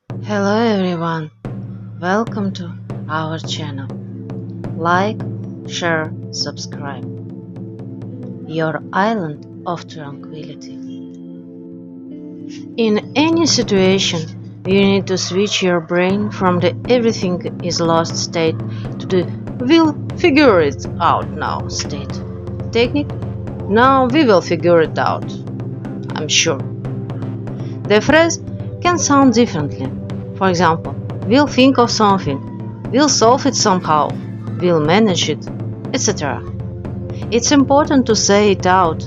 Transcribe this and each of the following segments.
Hello everyone, welcome to our channel. Like, share, subscribe. Your island of tranquility. In any situation, you need to switch your brain from the everything is lost state to the we'll figure it out now state. Technique? Now we will figure it out. I'm sure. The phrase can sound differently. For example, we'll think of something, we'll solve it somehow, we'll manage it, etc. It's important to say it out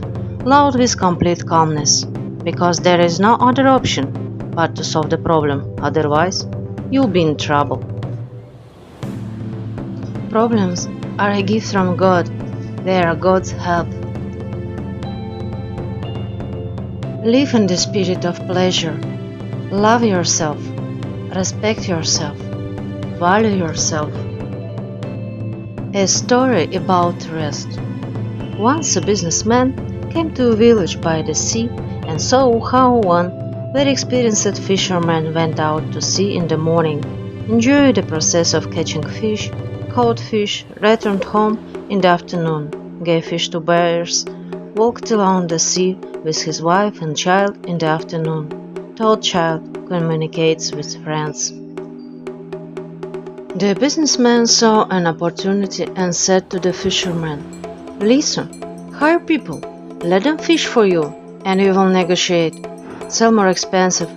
loud with complete calmness, because there is no other option but to solve the problem, otherwise you'll be in trouble. Problems are a gift from God, they are God's help. Live in the spirit of pleasure, love yourself, respect yourself, value yourself. A story about rest. Once a businessman came to a village by the sea and saw how one very experienced fisherman went out to sea in the morning, enjoyed the process of catching fish, caught fish, returned home in the afternoon, gave fish to bears, walked along the sea with his wife and child in the afternoon. Third child communicates with friends. The businessman saw an opportunity and said to the fisherman, "Listen, hire people, let them fish for you, and we will negotiate. Sell more expensive.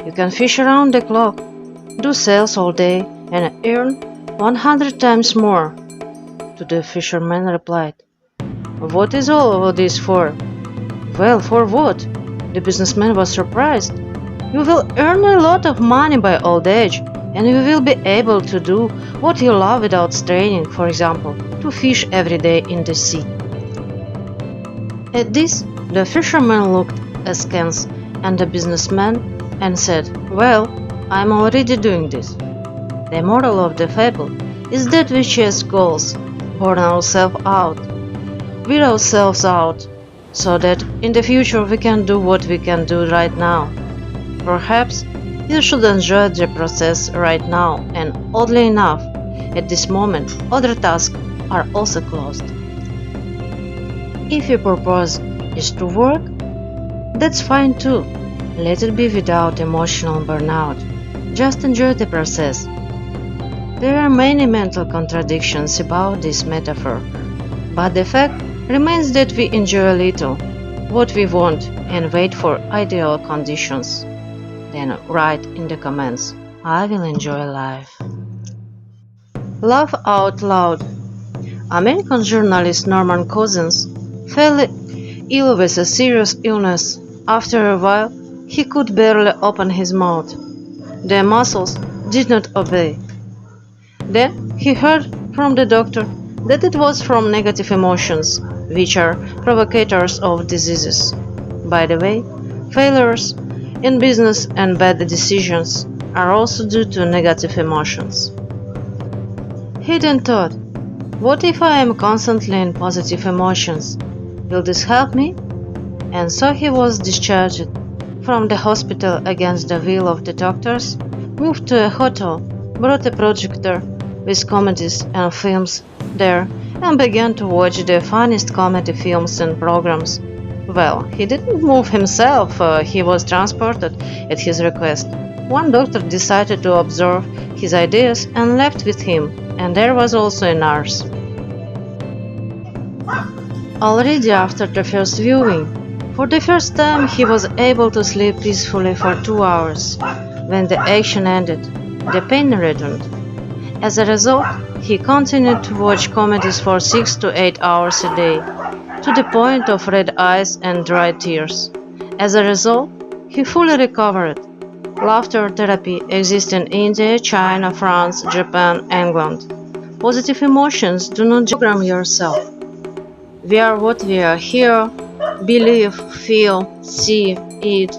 You can fish around the clock, do sales all day, and earn 100 times more." To the fisherman replied, "What is all of this for?" "Well, for what?" The businessman was surprised. "You will earn a lot of money by old age, and you will be able to do what you love without straining, for example, to fish every day in the sea." At this, the fisherman looked askance at the businessman and said, "Well, I'm already doing this." The moral of the fable is that we chase goals, burn ourselves out, wear ourselves out, so that in the future we can do what we can do right now. Perhaps you should enjoy the process right now, and oddly enough, at this moment other tasks are also closed. If your purpose is to work, that's fine too. Let it be without emotional burnout. Just enjoy the process. There are many mental contradictions about this metaphor, but the fact remains that we enjoy a little what we want and wait for ideal conditions. Then write in the comments, "I will enjoy life." Laugh out loud. American journalist Norman Cousins fell ill with a serious illness. After a while, he could barely open his mouth. The muscles did not obey. Then he heard from the doctor that it was from negative emotions, which are provocators of diseases. By the way, failures in business and bad decisions are also due to negative emotions. He then thought, what if I am constantly in positive emotions? Will this help me? And so he was discharged from the hospital against the will of the doctors, moved to a hotel, brought a projector with comedies and films there, and began to watch the funniest comedy films and programs. Well, he didn't move himself, he was transported at his request. One doctor decided to observe his ideas and left with him, and there was also a nurse. Already after the first viewing, for the first time he was able to sleep peacefully for 2 hours. When the action ended, the pain returned. As a result, he continued to watch comedies for 6 to 8 hours a day, to the point of red eyes and dry tears. As a result, he fully recovered. Laughter therapy exists in India, China, France, Japan, England. Positive emotions do not program yourself. We are what we are here, believe, feel, see, eat.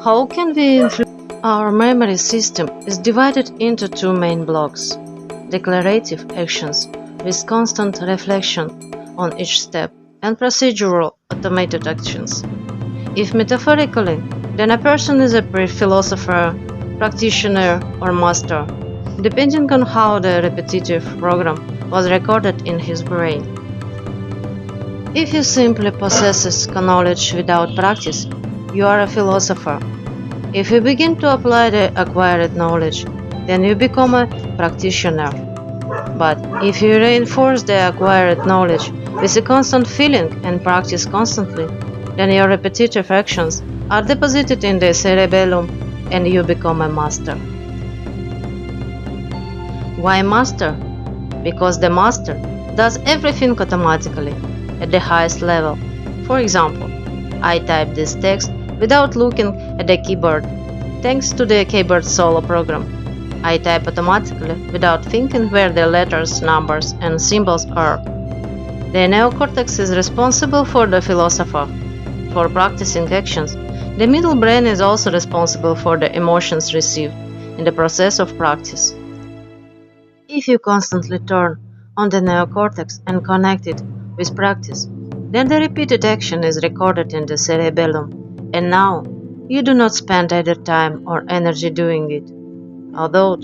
How can we influence? Our memory system is divided into two main blocks: declarative actions with constant reflection on each step, and procedural automated actions. If metaphorically, then a person is a philosopher practitioner, or master, depending on how the repetitive program was recorded in his brain. If you simply possess knowledge without practice, you are a philosopher. If you begin to apply the acquired knowledge, then you become a practitioner. But if you reinforce the acquired knowledge with a constant feeling and practice constantly, then your repetitive actions are deposited in the cerebellum and you become a master. Why master? Because the master does everything automatically at the highest level. For example, I type this text without looking at the keyboard, thanks to the keyboard solo program. I type automatically without thinking where the letters, numbers, and symbols are. The neocortex is responsible for the philosopher, for practicing actions. The middle brain is also responsible for the emotions received in the process of practice. If you constantly turn on the neocortex and connect it with practice, then the repeated action is recorded in the cerebellum, and now you do not spend either time or energy doing it. Although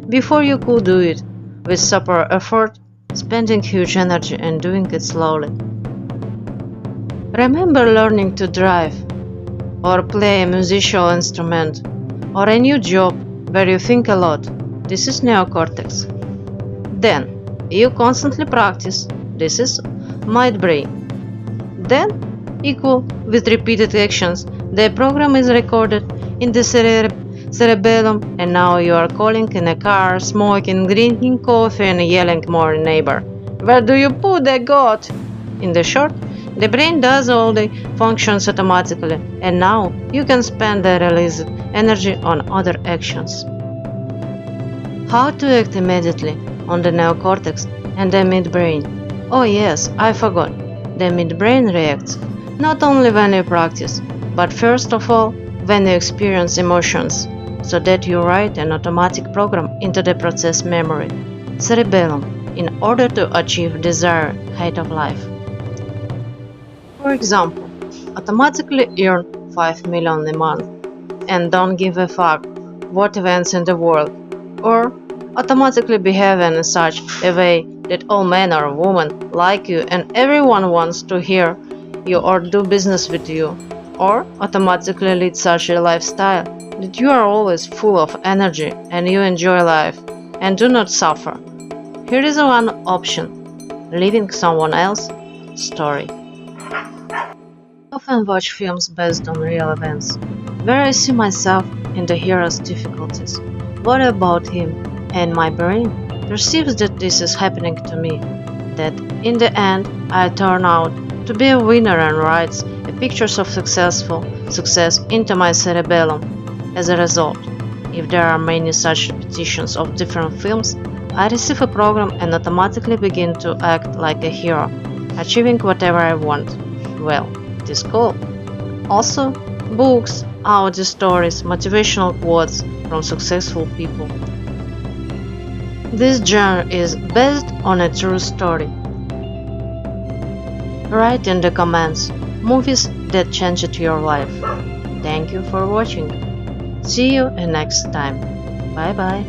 before you could do it with super effort, spending huge energy and doing it slowly. Remember learning to drive, or play a musical instrument, or a new job where you think a lot. This is neocortex. Then you constantly practice. This is midbrain. Then, equal with repeated actions, the program is recorded in the cerebellum, and now you are calling in a car, smoking, drinking coffee, and yelling more neighbor. Where do you put the goat? In the short, the brain does all the functions automatically, and now you can spend the released energy on other actions. How to act immediately on the neocortex and the midbrain? Oh yes, I forgot. The midbrain reacts not only when you practice, but first of all when you experience emotions, so that you write an automatic program into the process memory, cerebellum, in order to achieve desired height of life. For example, automatically earn 5 million a month and don't give a fuck what events in the world, or automatically behave in such a way that all men or women like you and everyone wants to hear you or do business with you, or automatically lead such a lifestyle that you are always full of energy and you enjoy life and do not suffer. Here is one option: living someone else's story. I often watch films based on real events, where I see myself in the hero's difficulties. What about him? And my brain perceives that this is happening to me, that in the end I turn out to be a winner and writes pictures of success into my cerebellum. As a result, if there are many such repetitions of different films, I receive a program and automatically begin to act like a hero, achieving whatever I want. Well, it is cool. Also, books, audio stories, motivational quotes from successful people. This genre is based on a true story. Write in the comments movies that changed your life. Thank you for watching. See you next time. Bye bye.